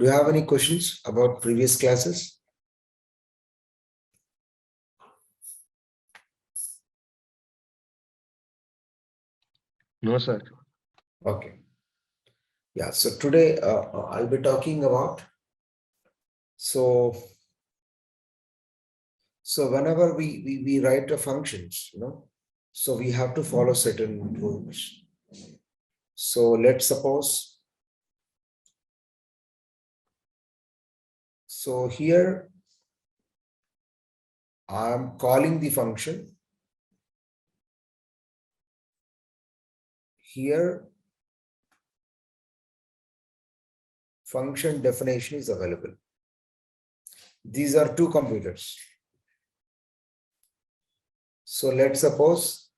Do you have any questions about previous classes? No, sir. Okay. Yeah, so today I'll be talking about, so whenever we write a functions, so we have to follow certain rules. So let's suppose, so here I'm calling the function. Here function definition is available. These are two computers. So let's suppose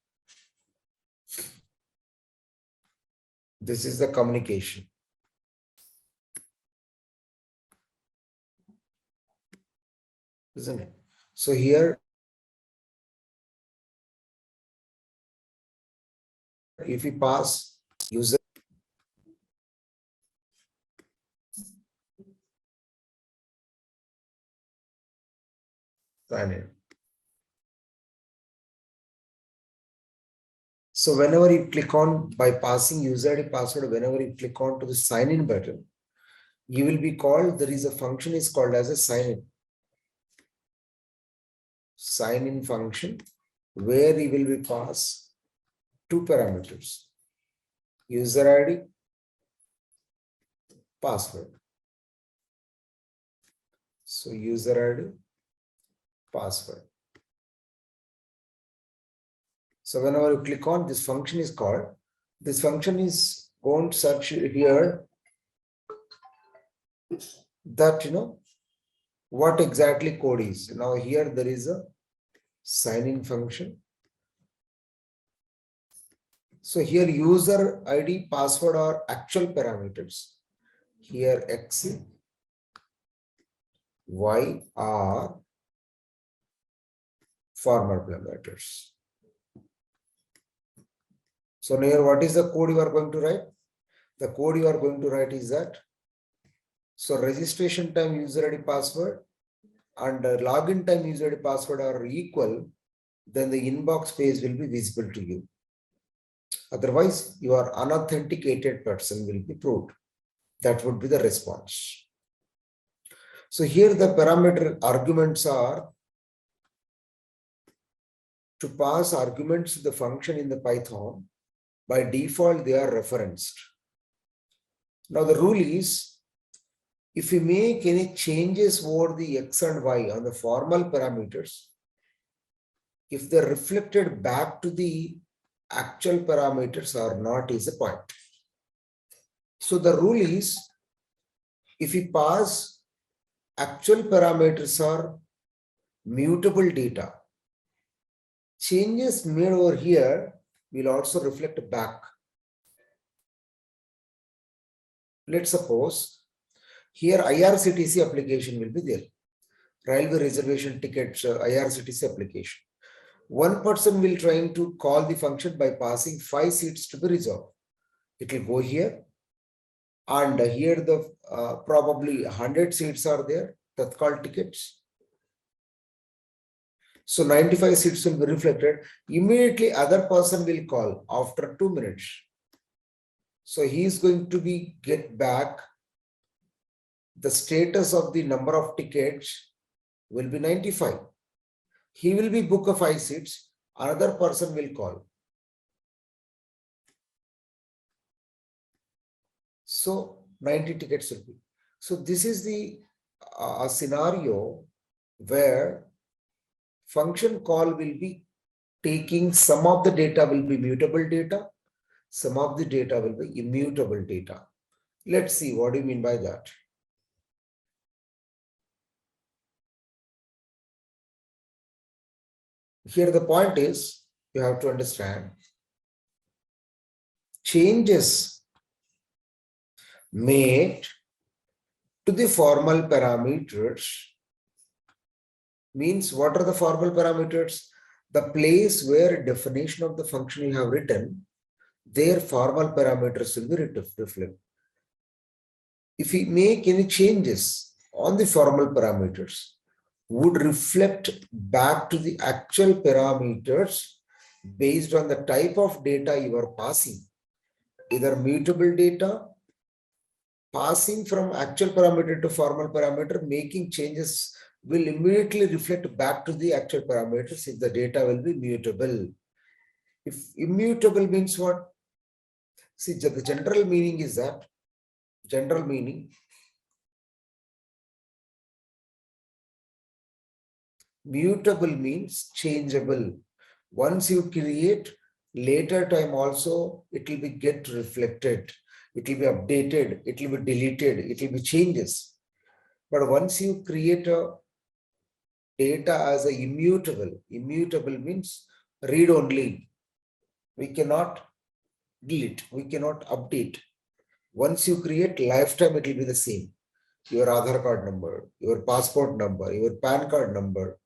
this is the communication. Isn't it? So here, if we pass user, sign in. So whenever you click on, by passing user ID password, whenever you click on to the sign in button, you will be called, there is a function is called as a sign in function, where you will be pass two parameters, user ID, password. So user ID, password. So whenever you click on, this function is called, this function is going to search here that, what exactly code is. Now here there is a sign in function. So here user ID, password are actual parameters. Here X, Y are formal parameters. So here what is the code you are going to write? The code you are going to write is that, so registration time user ID password and login time user ID password are equal, then the inbox page will be visible to you. Otherwise, your unauthenticated person will be proved. That would be the response. So here the parameter arguments are, to pass arguments to the function in the Python, by default they are referenced. Now the rule is, if we make any changes over the X and Y on the formal parameters, if they're reflected back to the actual parameters or not is the point. So the rule is, if we pass actual parameters are mutable data, changes made over here will also reflect back. Let's suppose here IRCTC application will be there. Railway reservation tickets, IRCTC application. One person will trying to call the function by passing 5 seats to be reserved. It will go here, and here the probably 100 seats are there, that's called tickets. So 95 seats will be reflected. Immediately other person will call after 2 minutes. So he is going to be get back the status of the number of tickets will be 95. He will be book of 5 seats. Another person will call. So 90 tickets will be. So this is the scenario where function call will be taking some of the data will be mutable data, some of the data will be immutable data. Let's see what do you mean by that. Here the point is, you have to understand, changes made to the formal parameters means, what are the formal parameters? The place where definition of the function you have written, their formal parameters will be reflected. if we make any changes on the formal parameters, would reflect back to the actual parameters based on the type of data you are passing, either mutable data, passing from actual parameter to formal parameter, making changes will immediately reflect back to the actual parameters if the data will be mutable. If immutable means what? See, the general meaning is that, general meaning, mutable means changeable. Once you create, later time also, it will be get reflected. It will be updated. It will be deleted. It will be changes. But once you create a data as a immutable means read only. We cannot delete. We cannot update. Once you create, lifetime it will be the same. Your Aadhaar card number, your passport number, your PAN card number,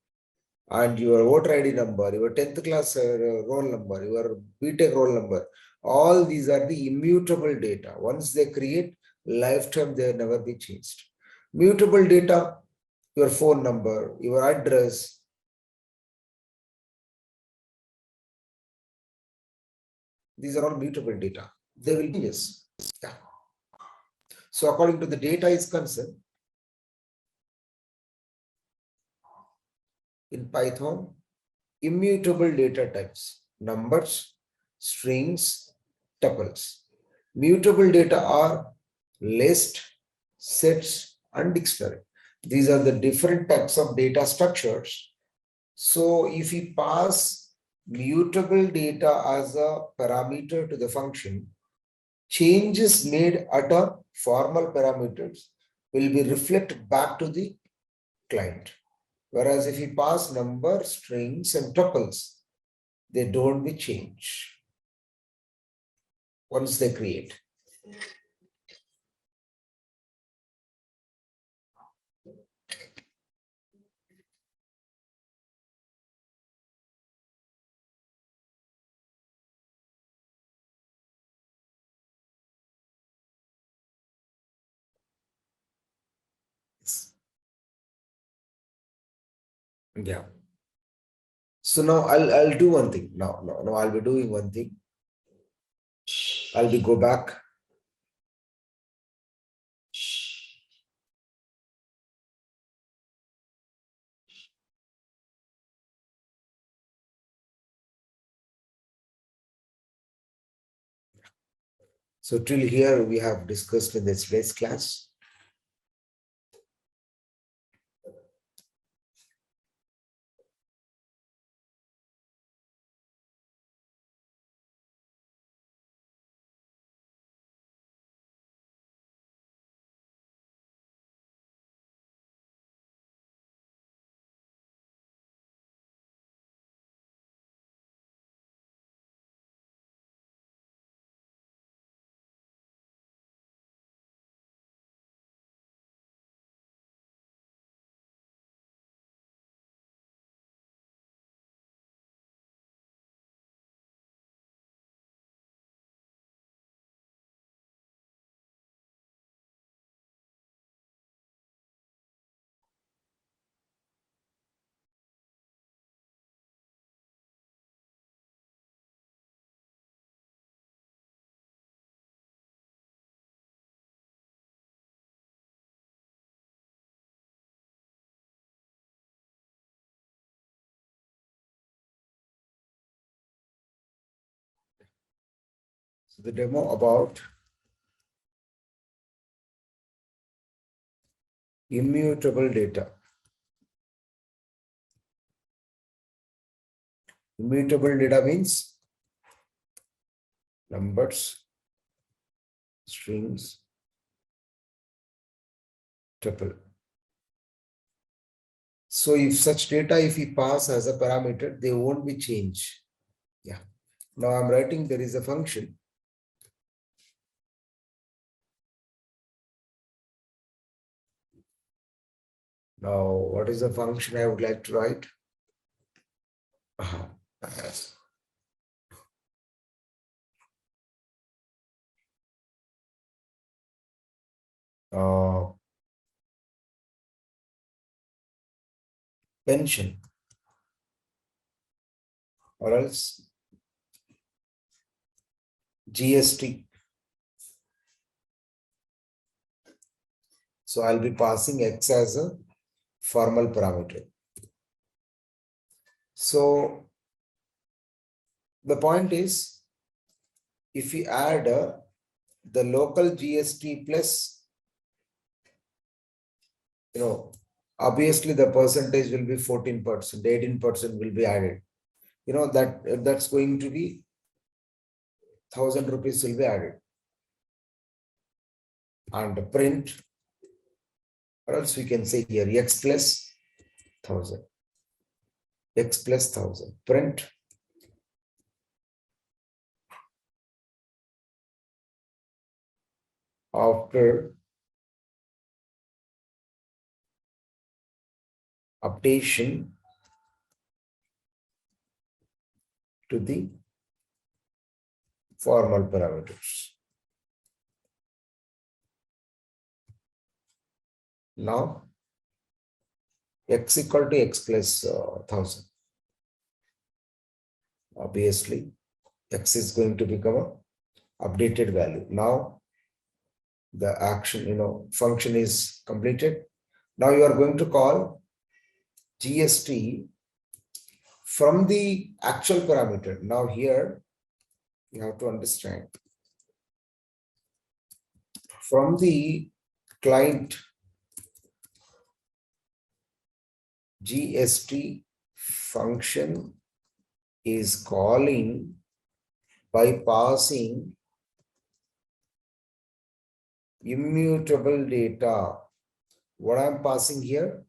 and your voter ID number, your 10th class roll number, your BTech roll number. All these are the immutable data. Once they create, lifetime they will never be changed. Mutable data, your phone number, your address. These are all mutable data. They will be yes. Yeah. So according to the data is concerned, in Python, immutable data types, numbers, strings, tuples. Mutable data are list, sets, and dictionary. These are the different types of data structures. So if we pass mutable data as a parameter to the function, changes made at a formal parameters will be reflected back to the client. Whereas if we pass numbers, strings, and tuples, they don't be changed once they create. Yeah. So now I'll do one thing. Now I'll be doing one thing. I'll be go back. So till here we have discussed in this base class. So the demo about immutable data. Immutable data means numbers, strings, tuple. So if such data, if we pass as a parameter, they won't be changed. Yeah. Now I'm writing there is a function. Now, what is the function I would like to write? pension or else GST. So I'll be passing X as a formal parameter. So the point is, if we add the local GST plus, obviously the percentage will be 14%, 18% will be added. That's going to be 1,000 rupees will be added. And print, or else we can say here X plus 1,000. X plus 1,000. Print. After updation to the formal parameters. Now, X equal to X plus 1,000. Obviously, X is going to become a updated value. Now, the action, function is completed. Now you are going to call GST from the actual parameter. Now here, you have to understand. From the client GST function is calling by passing immutable data. What I'm passing here?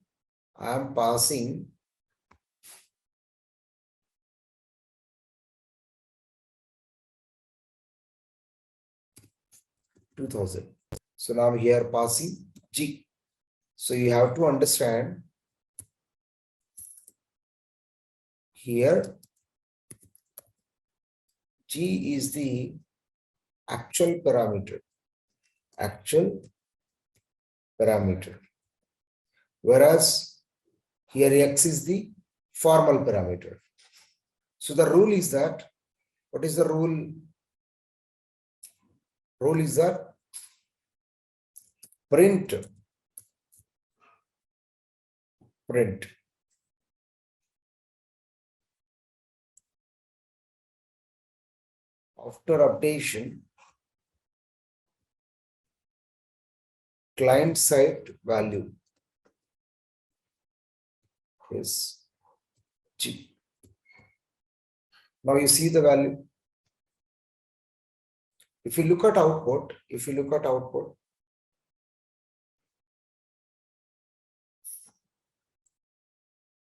I'm passing $2,000. So now here passing G. So you have to understand here G is the actual parameter. Whereas here X is the formal parameter. So the rule is that, what is the rule? Rule is that print. After updation, client side value is G. Now you see the value. If you look at output,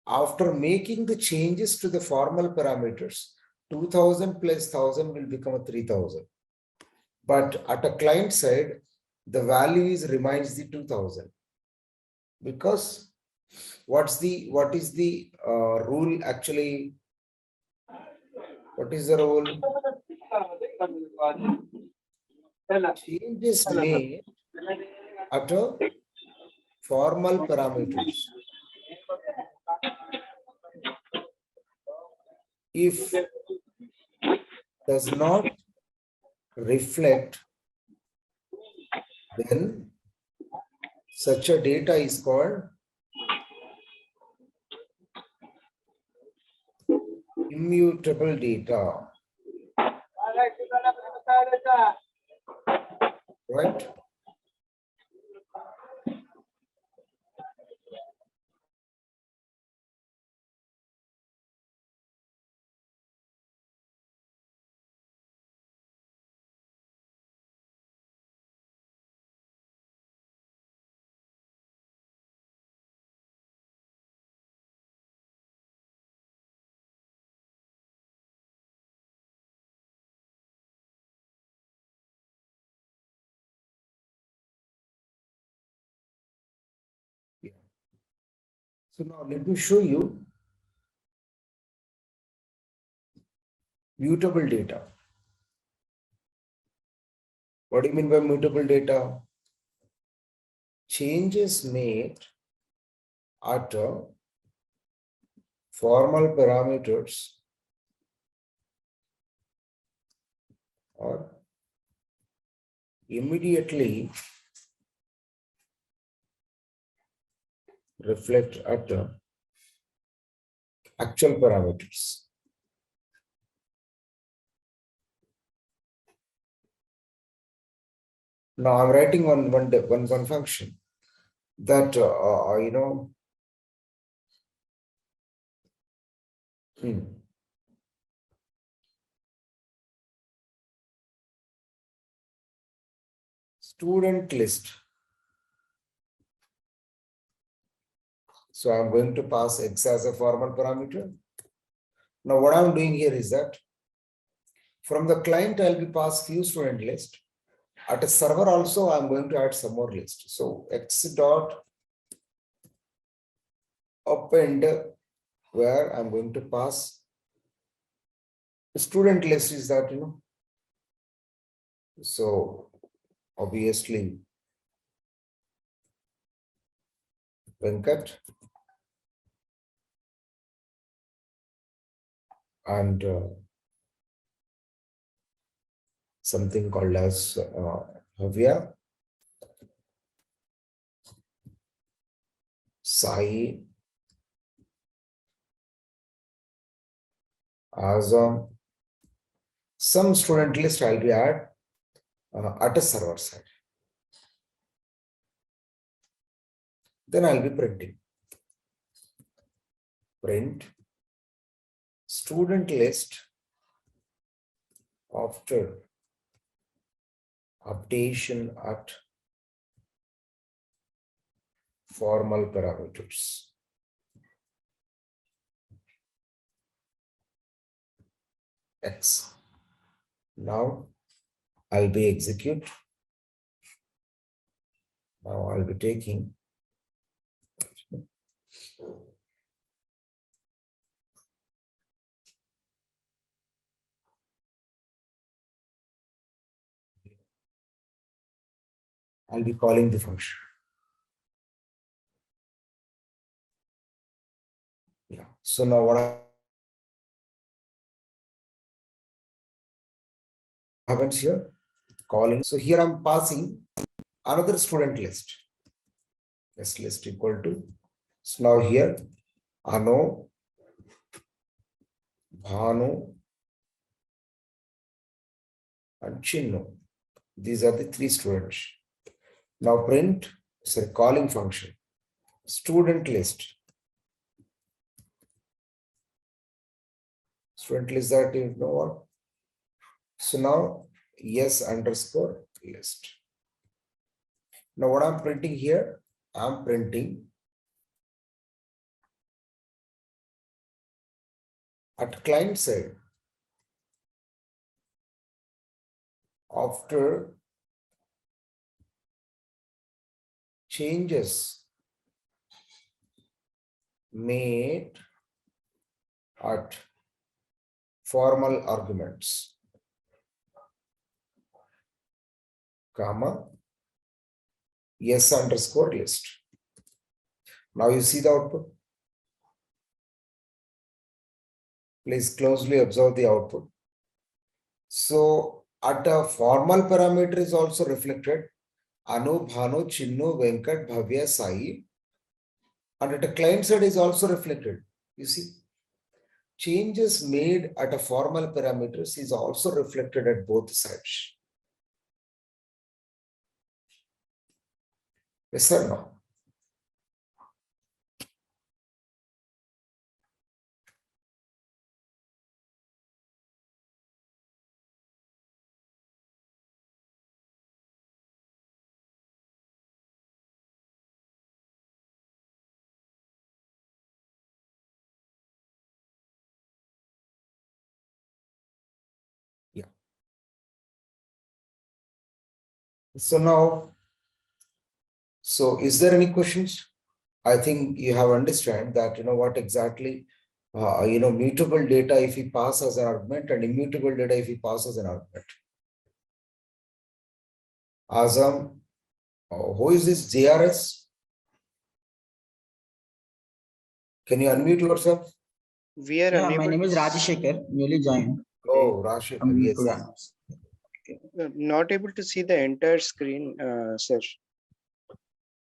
after making the changes to the formal parameters, 2,000 plus 1,000 will become a 3,000. But at a client side, the value remains the 2,000. Because what is the rule actually? What is the rule? Changes made at a formal parameters. If does not reflect, then such a data is called immutable data. Right? So now let me show you mutable data. What do you mean by mutable data? changes made at formal parameters or immediately reflect at actual parameters. Now I'm writing one function that student list. So I'm going to pass X as a formal parameter. Now what I'm doing here is that from the client, I'll be passed few student list. At a server also, I'm going to add some more list. So X dot append, where I'm going to pass the student list is that, so obviously Venkat and something called as Bhavya, Sai, Azam. Some student list I'll be at a server side. Then I'll be printing. Print student list after updation at formal parameters. X. Now I'll be execute. Now I'll be taking I'll be calling the function. Yeah. So now what happens here? Calling. So here I'm passing another student list. This list equal to. So now here, Ano, Bhanu, and Chinnu. These are the three students. Now print, sorry, calling function. Student list. Student list that you know what? So now yes underscore list. Now what I'm printing here, I'm printing at client side after changes made at formal arguments, comma, yes underscore list. Now you see the output. Please closely observe the output. So at a formal parameter is also reflected Anu, Bhanu, Chinnu, Venkat, Bhavya, Sai. And at a client side is also reflected. You see, changes made at a formal parameters is also reflected at both sides. Yes or no? Yeah. So now, so is there any questions? I think you have understand that, what exactly, mutable data if we pass as an argument and immutable data if we pass as an argument. Azam, Who is this JRS? Can you unmute yourself? We are Yeah, my unable name is to Rajashekar, newly joined today Oh, Rashid, from yes. programs. not able to see the entire screen, sir.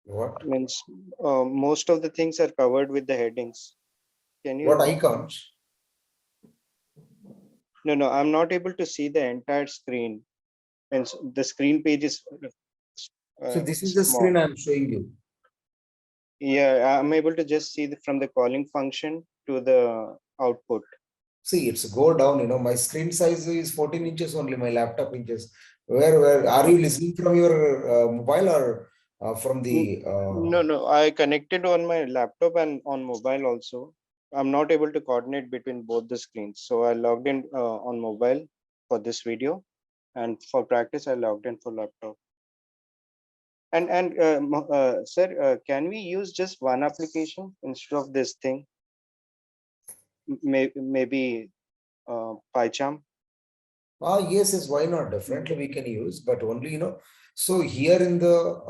What? Means most of the things are covered with the headings. Can you? What icons? No, I'm not able to see the entire screen. And the screen page is So this is the small. screen I'm showing you. Yeah, I'm able to just see from the calling function to the output. See, it's go down, my screen size is 14 inches only, my laptop inches. Where are you listening from your mobile or from the No, I connected on my laptop and on mobile also. I'm not able to coordinate between both the screens. So I logged in on mobile for this video, and for practice I logged in for laptop. And sir, can we use just one application instead of this thing? Maybe PyCharm. yes, why not? Definitely we can use, but only, so here in the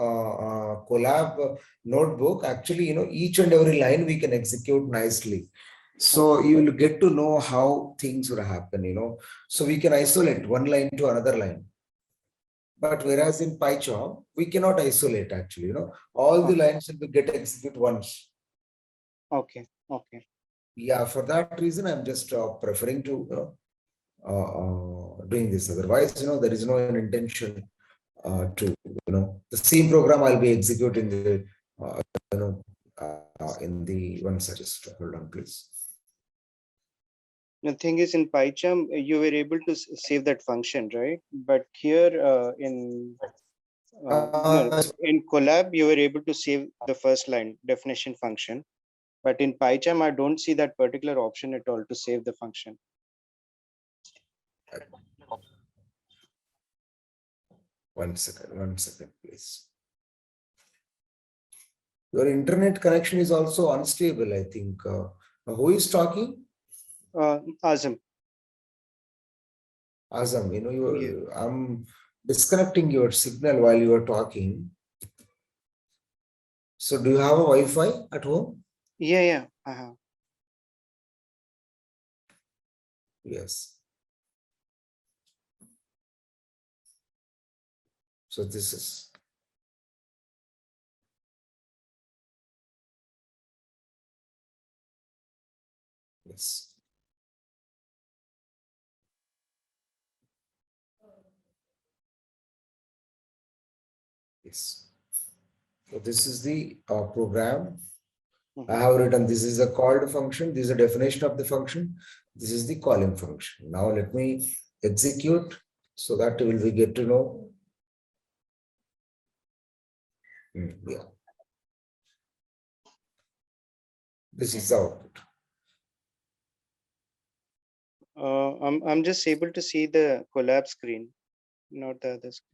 collab notebook, actually, each and every line we can execute nicely. So you will get to know how things would happen. So we can isolate one line to another line. But whereas in Python, we cannot isolate actually, all the lines will get executed once. Okay. Yeah, for that reason, I'm just preferring to, doing this. Otherwise, there is no intention to, the same program I'll be executing the, in the one such as, hold on, please. The thing is, in PyCharm, you were able to save that function, right? But here no, in Collab, you were able to save the first line definition function. But in PyCharm, I don't see that particular option at all to save the function. One second, please. Your internet connection is also unstable, I think. Who is talking? Azam. Azam, I'm disconnecting your signal while you are talking. So do you have a Wi-Fi at home? Yeah, I have. Yes. So this is. Yes. Yes. So this is the program. I have written, this is a called function. This is a definition of the function. This is the calling function. Now let me execute so that we get to know. Yeah. This is the output. I'm just able to see the collab screen, not the other screen.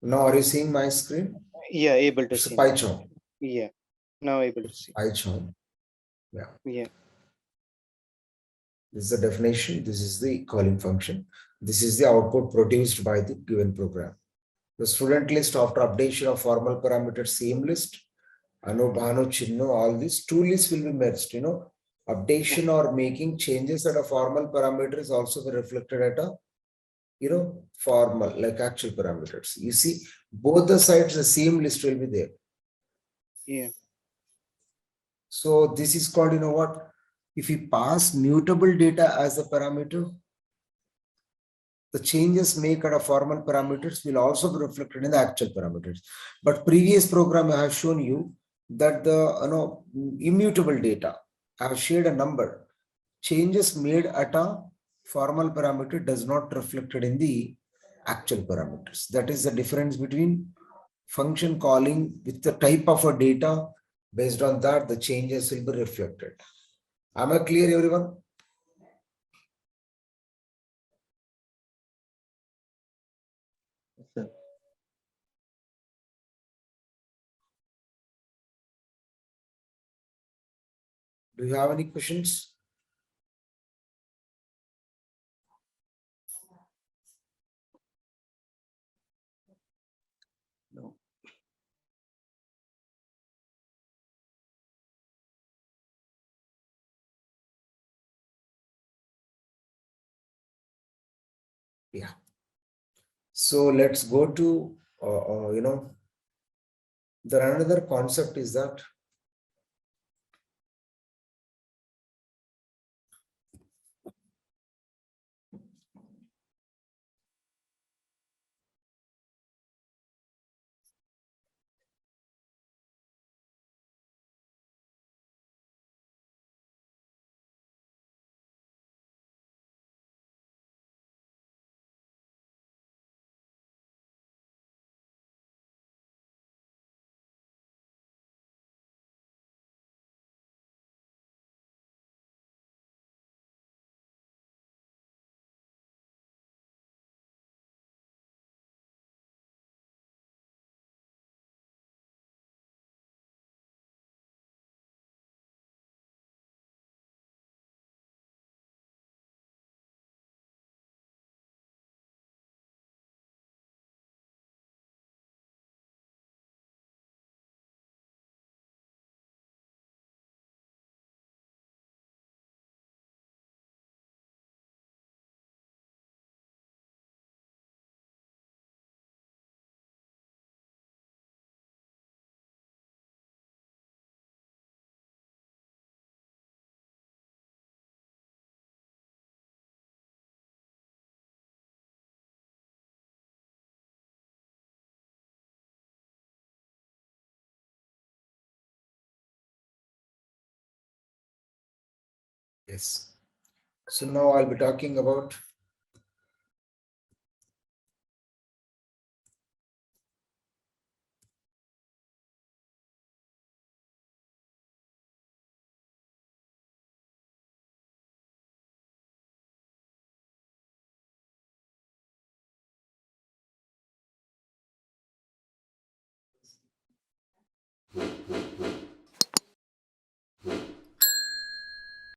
Now are you seeing my screen? Yeah, able to It's a see. Python. Yeah, now able to see. Python. Yeah. Yeah. This is the definition. This is the calling function. This is the output produced by the given program. The student list after updation of formal parameters, same list. Anu, Bhanu, Chinnu, all these two lists will be merged. Updation or making changes at a formal parameter is also reflected at a, formal, like actual parameters. You see, both the sides, the same list will be there. Yeah. So this is called, what? If we pass mutable data as a parameter, the changes made at a formal parameters will also be reflected in the actual parameters. But previous program I have shown you that the immutable data, I have shared a number. Changes made at a formal parameter does not reflected in the actual parameters. That is the difference between function calling with the type of a data. Based on that, the changes will be reflected. Am I clear, everyone? Sir. Do you have any questions? Yeah. So let's go to, there another concept is that yes. So now I'll be talking about